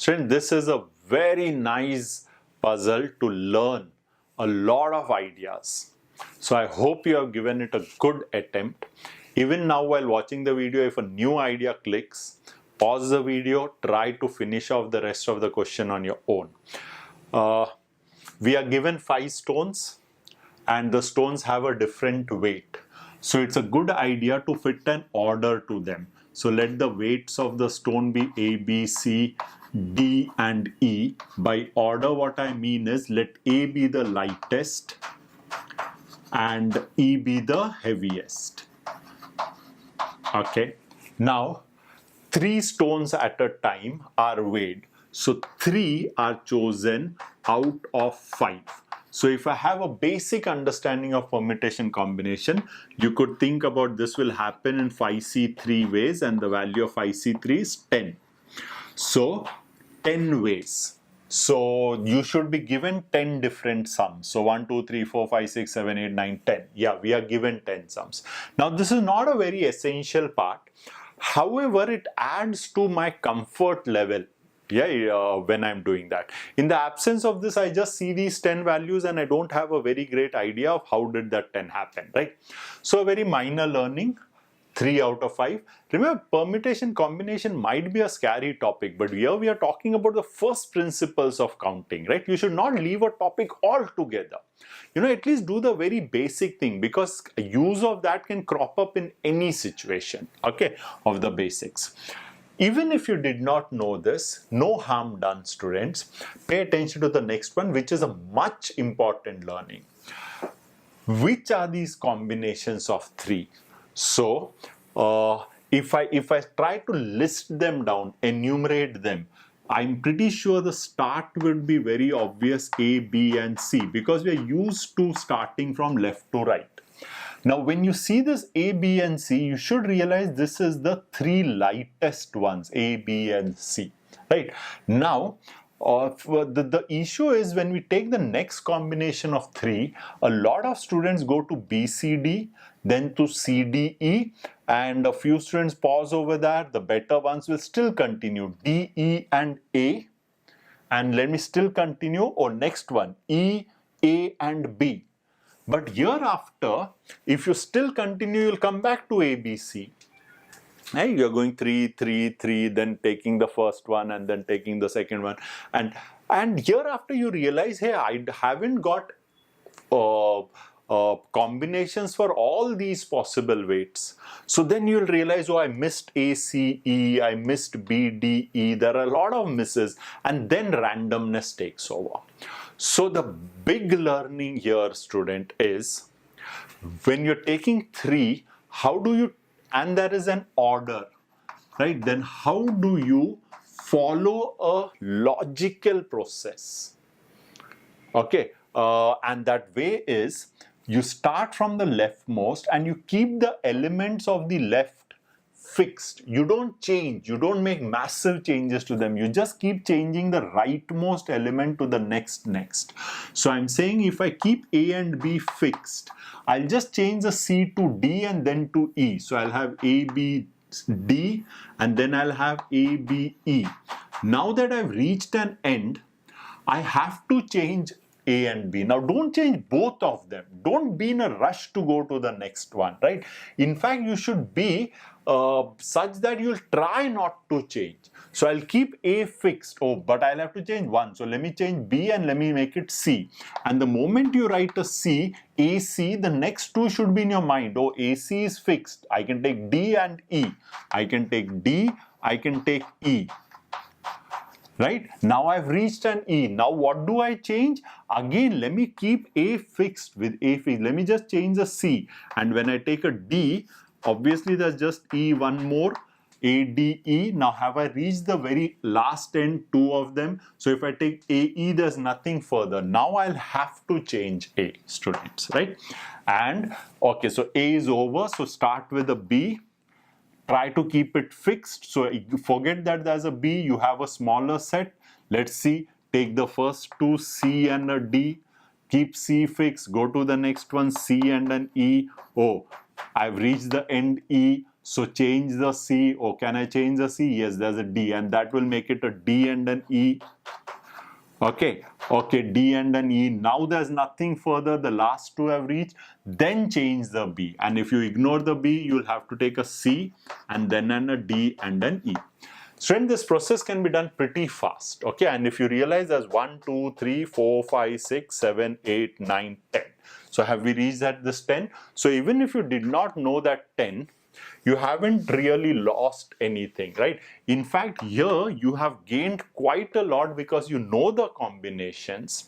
Student, this is a very nice puzzle to learn a lot of ideas. So I hope you have given it a good attempt. Even now while watching the video, if a new idea clicks, pause the video, try to finish off the rest of the question on your own. We are given 5 stones and the stones have a different weight. So it's a good idea to fit an order to them. So let the weights of the stone be A, B, C, D and E. By order, what I mean is let A be the lightest and E be the heaviest. Okay. Now, 3 stones at a time are weighed. So 3 are chosen out of 5. So if I have a basic understanding of permutation combination, you could think about this will happen in 5C 3 ways and the value of 5C3 is 10. So 10 ways. So you should be given 10 different sums. So 1, 2, 3, 4, 5, 6, 7, 8, 9, 10. Yeah, we are given 10 sums. Now this is not a very essential part. However, it adds to my comfort level. When I'm doing that. In the absence of this, I just see these 10 values and I don't have a very great idea of how did that 10 happen, right? So a very minor learning, 3 out of 5. Remember, permutation combination might be a scary topic, but here we are talking about the first principles of counting, right? You should not leave a topic altogether. At least do the very basic thing because use of that can crop up in any situation, okay, of the basics. Even if you did not know this, no harm done, students. Pay attention to the next one, which is a much important learning. Which are these combinations of 3? So, if I try to list them down, enumerate them, I'm pretty sure the start would be very obvious A, B and C because we are used to starting from left to right. Now, when you see this A, B and C, you should realize this is the 3 lightest ones, A, B and C, right? Now, the issue is when we take the next combination of 3, a lot of students go to B, C, D, then to C, D, E, and a few students pause over that. The better ones will still continue, D, E and A. And let me still continue, next one, E, A and B. But hereafter, if you still continue, you'll come back to A, B, C. Right? You're going 3, 3, 3, then taking the first one and then taking the second one. And hereafter you realize, hey, I haven't got combinations for all these possible weights. So then you'll realize, I missed A, C, E, I missed B, D, E. There are a lot of misses and then randomness takes over. So the big learning here, student, is when you're taking 3, how do you, and there is an order, right? Then how do you follow a logical process? Okay, and that way is you start from the leftmost and you keep the elements of the left fixed. You don't change, you don't make massive changes to them. You just keep changing the rightmost element to the next. So I'm saying if I keep A and B fixed, I'll just change the C to D and then to E. So I'll have A, B, D and then I'll have A, B, E. Now that I've reached an end, I have to change A and B. Now don't change both of them. Don't be in a rush to go to the next one, right? In fact, you should be such that you'll try not to change. So I'll keep A fixed. But I'll have to change one. So let me change B and let me make it C. And the moment you write a C, AC, the next 2 should be in your mind. AC is fixed. I can take D and E. I can take D, I can take E. Right? Now I've reached an E. Now what do I change? Again, let me keep A fixed with A fixed. Let me just change the C. And when I take a D, obviously there's just E, one more, A, D, E. Now have I reached the very last end, 2 of them? So if I take A, E, there's nothing further. Now I'll have to change A, students, right? And okay, so A is over. So start with a B. Try to keep it fixed. So forget that there's a B, you have a smaller set. Let's see, take the first 2, C and a D. Keep C fixed, go to the next one, C and an E. I've reached the end E. So change the C. Oh, can I change the C? Yes, there's a D, and that will make it a D and an E. Okay, D and an E. Now there's nothing further. The last two have reached. Then change the B. And if you ignore the B, you'll have to take a C and then a D and an E. Student, this process can be done pretty fast. Okay, and if you realize there's 1, 2, 3, 4, 5, 6, 7, 8, 9, 10. So have we reached at this 10? So even if you did not know that 10, you haven't really lost anything, right? In fact, here you have gained quite a lot because you know the combinations,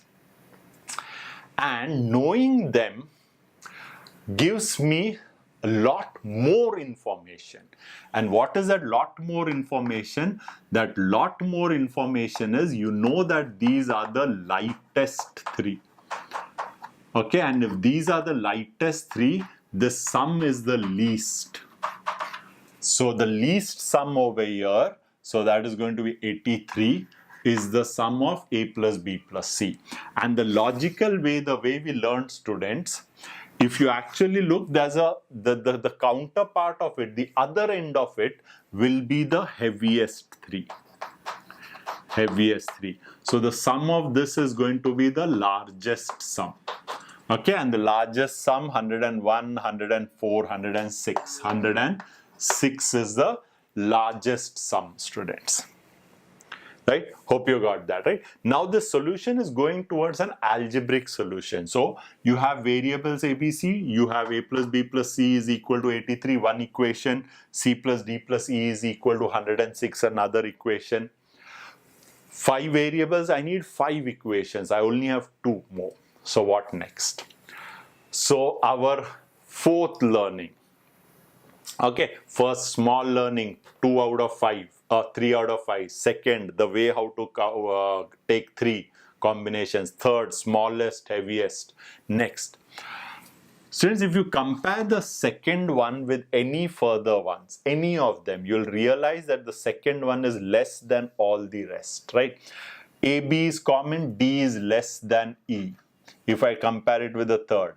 and knowing them gives me a lot more information. And what is that lot more information? That lot more information is, you know that these are the lightest three. Okay, and if these are the lightest three, the sum is the least. So the least sum over here, so that is going to be 83, is the sum of A plus B plus C. And the logical way, the way we learned, students, if you actually look, there's the counterpart of it, the other end of it will be the heaviest three. Heaviest three. So the sum of this is going to be the largest sum. Okay, and the largest sum, 101, 104, 106. 106 is the largest sum, students. Right? Hope you got that, right? Now the solution is going towards an algebraic solution. So you have variables ABC, you have A plus B plus C is equal to 83, one equation, C plus D plus E is equal to 106, another equation. 5 variables, I need 5 equations. I only have 2 more. So what next? So our fourth learning. Okay, first small learning, 2 out of 5, 3 out of 5. Second, the way how to take 3 combinations. Third, smallest, heaviest. Next. Students, if you compare the second one with any further ones, any of them, you'll realize that the second one is less than all the rest, right? AB is common, D is less than E. If I compare it with the third.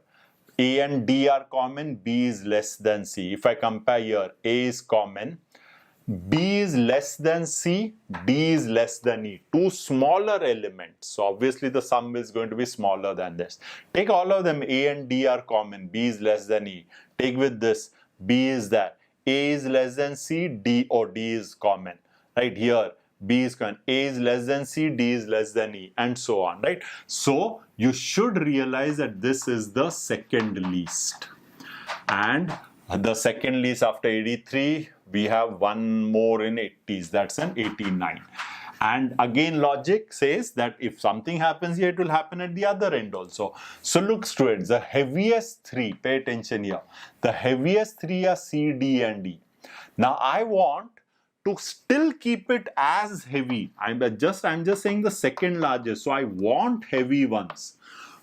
A and D are common, B is less than C. If I compare here, A is common, B is less than C, D is less than E. 2 smaller elements. So obviously the sum is going to be smaller than this. Take all of them, A and D are common, B is less than E. Take with this, B is that. A is less than C, D or D is common. Right here, B is common. A is less than C, D is less than E, and so on, right? So you should realize that this is the second least. And the second least after 83, we have one more in 80s, that's an 89. And again, logic says that if something happens here, it will happen at the other end also. So look, students, the heaviest 3, pay attention here. The heaviest 3 are C, D and E. Now I want to still keep it as heavy. I'm just saying the second largest. So I want heavy ones.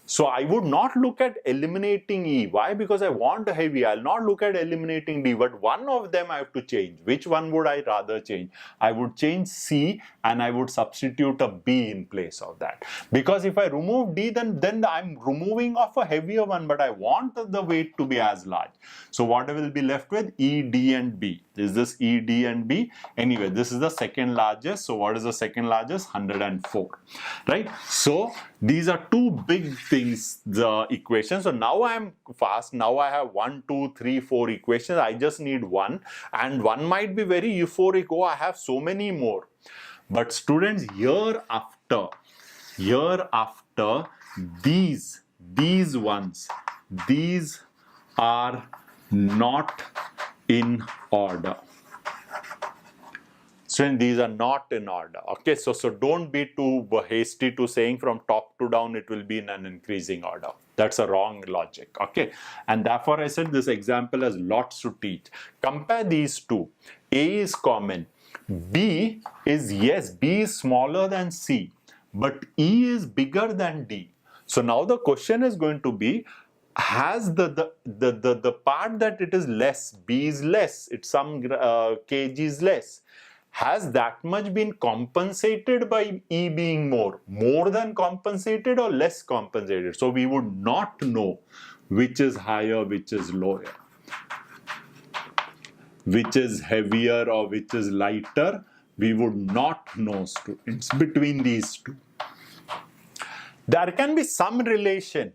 So I would not look at eliminating E. Why? Because I want a heavy. I'll not look at eliminating D, but one of them I have to change. Which one would I rather change? I would change C and I would substitute a B in place of that. Because if I remove D, then I'm removing off a heavier one, but I want the weight to be as large. So what I will be left with? E, D and B. Is this E, D and B? Anyway, this is the second largest. So what is the second largest? 104. Right? So these are 2 big things, the equations. So now I am fast. Now I have 1, 2, 3, 4 equations. I just need one. And one might be very euphoric. Oh, I have so many more. But students, hereafter, these ones, these are not in order. Students, these are not in order. Okay, so don't be too hasty to saying from top to down it will be in an increasing order. That's a wrong logic. Okay, and therefore I said this example has lots to teach. Compare these two. A is common. B is smaller than C, but E is bigger than D. So now the question is going to be, has the part that it is less, B is less, it's some kgs less, has that much been compensated by E being more than compensated or less compensated? So we would not know which is higher, which is lower. which is heavier or which is lighter? We would not know, students, between these two. There can be some relation.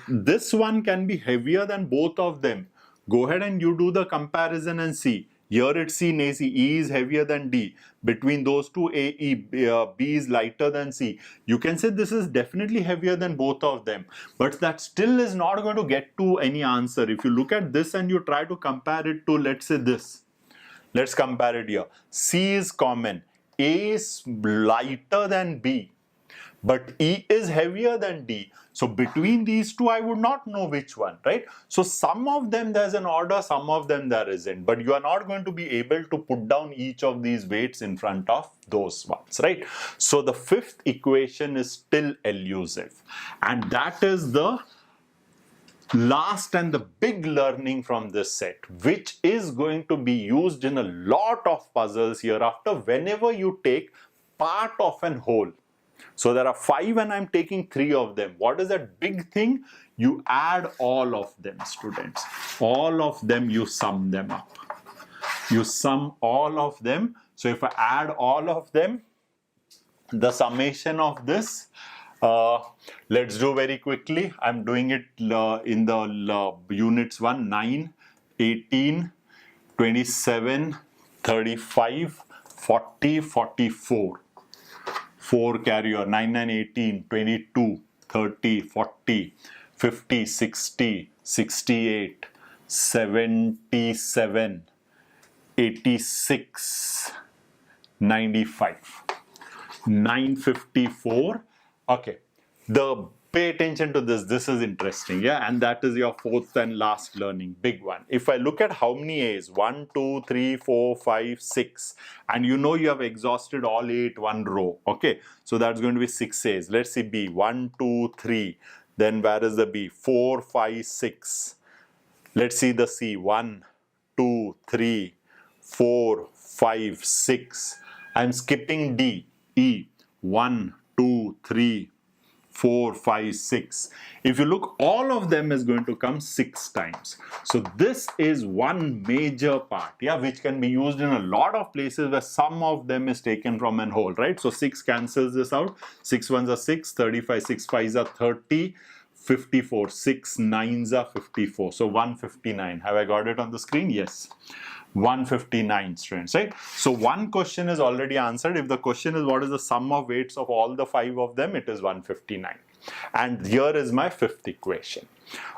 This one can be heavier than both of them. Go ahead and you do the comparison and see. Here it's C and AC. E is heavier than D. Between those two, B is lighter than C. You can say this is definitely heavier than both of them. But that still is not going to get to any answer. If you look at this and you try to compare it to, let's say, this. Let's compare it here. C is common. A is lighter than B. But E is heavier than D. So between these two, I would not know which one, right? So some of them there's an order, some of them there isn't. But you are not going to be able to put down each of these weights in front of those ones, right? So the fifth equation is still elusive. And that is the last and the big learning from this set, which is going to be used in a lot of puzzles hereafter whenever you take part of an whole. So there are 5 and I'm taking 3 of them. What is that big thing? You add all of them, students. All of them, you sum them up. You sum all of them. So if I add all of them, the summation of this, let's do very quickly. I'm doing it in the units 1, 9, 18, 27, 35, 40, 44. 4 carrier, 9, 9, 18, 22, 30, 40, 50, 60, 68, 77, 86, 95, 954. Okay, pay attention to this. This is interesting, yeah, and that is your fourth and last learning, big one. If I look at how many A's, 1, 2, 3, 4, 5, 6, and you know you have exhausted all 8 one row. Okay, so that's going to be 6 A's. Let's see B, 1, 2, 3. Then where is the B? 4, 5, 6. Let's see the C, 1, 2, 3, 4, 5, 6. I'm skipping D, E, 1, 2, 3, 4, 5, 6. If you look, all of them is going to come 6 times. So this is one major part, yeah, which can be used in a lot of places where some of them is taken from an whole, right? So 6 cancels this out. 6 ones are 6, 35, 6 5s are 30, 54, 6 9s are 54. So 159. Have I got it on the screen? Yes. 159, students, right? So one question is already answered. If the question is what is the sum of weights of all the 5 of them, it is 159. And here is my fifth equation.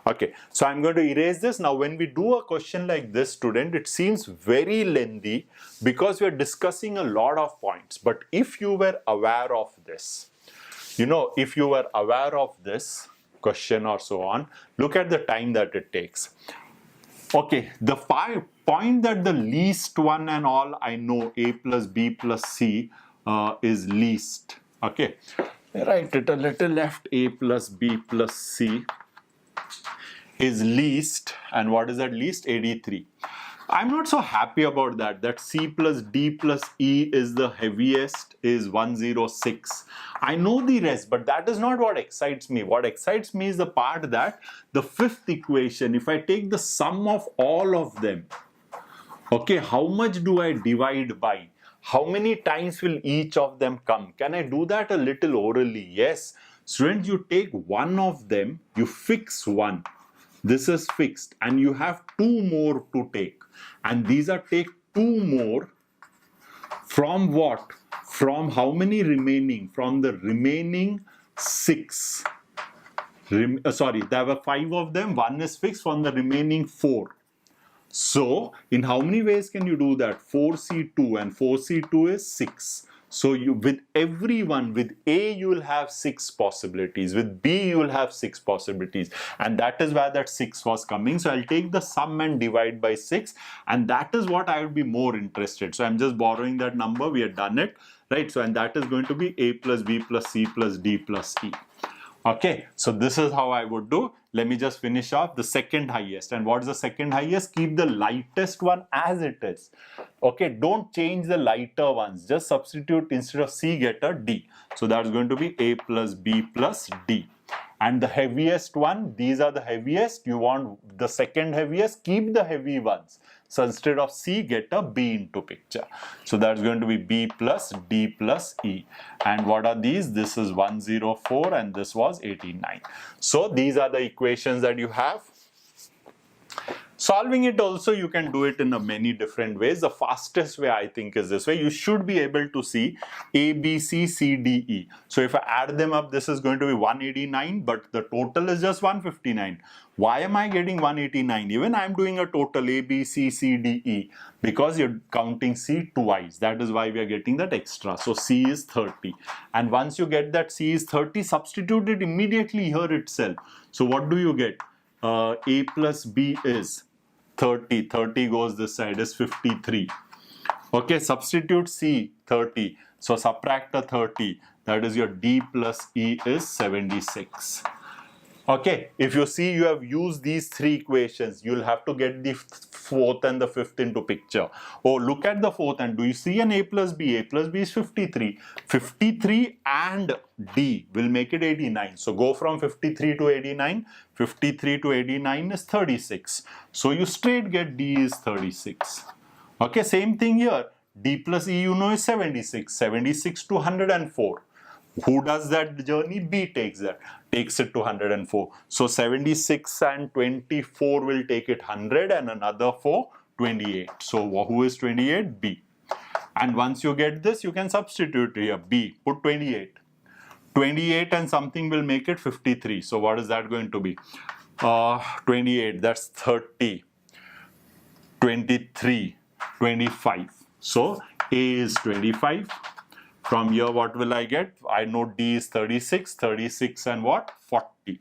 Okay, so I'm going to erase this. Now when we do a question like this, student, it seems very lengthy because we are discussing a lot of points. But if you were aware of this, you know, if you were aware of this question or so on, look at the time that it takes. Okay, the point that the least one and all, I know A plus B plus C is least. Okay, write it a little left. A plus B plus C is least. And what is that least? 83. I'm not so happy about that. That C plus D plus E is the heaviest, is 106. I know the rest, but that is not what excites me. What excites me is the part that the fifth equation, if I take the sum of all of them, okay, how much do I divide by? How many times will each of them come? Can I do that a little orally? Yes. Students, you take one of them, you fix one. This is fixed and you have 2 more to take. And these are take 2 more from what? From how many remaining? From the remaining 6. Sorry, there were 5 of them. 1 is fixed from the remaining 4. So, in how many ways can you do that? 4C2 and 4C2 is 6. So, with everyone, with A you will have 6 possibilities, with B you will have 6 possibilities, and that is where that 6 was coming. So, I'll take the sum and divide by 6, and that is what I would be more interested. So, I'm just borrowing that number, we have done it, right? So, and that is going to be A plus B plus C plus D plus E. Okay, so this is how I would do. Let me just finish off the second highest. And what is the second highest? Keep the lightest one as it is. Okay, don't change the lighter ones. Just substitute, instead of C, get a D. So that's going to be A plus B plus D. And the heaviest one, these are the heaviest. You want the second heaviest, keep the heavy ones. So instead of C, get a B into picture. So that's going to be B plus D plus E. And what are these? This is 104 and this was 89. So these are the equations that you have. Solving it also, you can do it in a many different ways. The fastest way, I think, is this way. You should be able to see A, B, C, C, D, E. So if I add them up, this is going to be 189, but the total is just 159. Why am I getting 189? Even I'm doing a total A, B, C, C, D, E, because you're counting C twice. That is why we are getting that extra. So C is 30. And once you get that C is 30, substitute it immediately here itself. So what do you get? A plus B is 30. 30 goes this side is 53. Okay, substitute C 30. So subtract a 30. That is your D plus E is 76. Okay, if you see you have used these three equations, you'll have to get the fourth and the fifth into picture. Oh, look at the fourth, and do you see an A plus B? A plus B is 53. 53 and D will make it 89. So go from 53 to 89. 53 to 89 is 36. So you straight get D is 36. Okay, same thing here. D plus E you know is 76. 76 to 104. Who does that journey? B takes that. Takes it to 104. So 76 and 24 will take it 100 and another 4, 28. So who is 28? B. And once you get this, you can substitute here. B. Put 28. 28 and something will make it 53. So what is that going to be? 28. That's 30. 23. 25. So A is 25. From here, what will I get? I know D is 36, 36 and what? 40.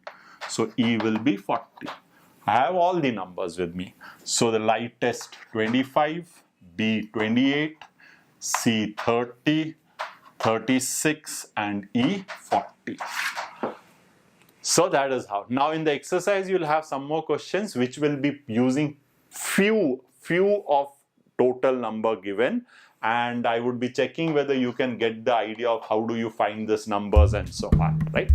So E will be 40. I have all the numbers with me. So the lightest 25, B 28, C 30, 36 and E 40. So that is how. Now in the exercise, you'll have some more questions which will be using few of total number given. And I would be checking whether you can get the idea of how do you find these numbers and so on, right?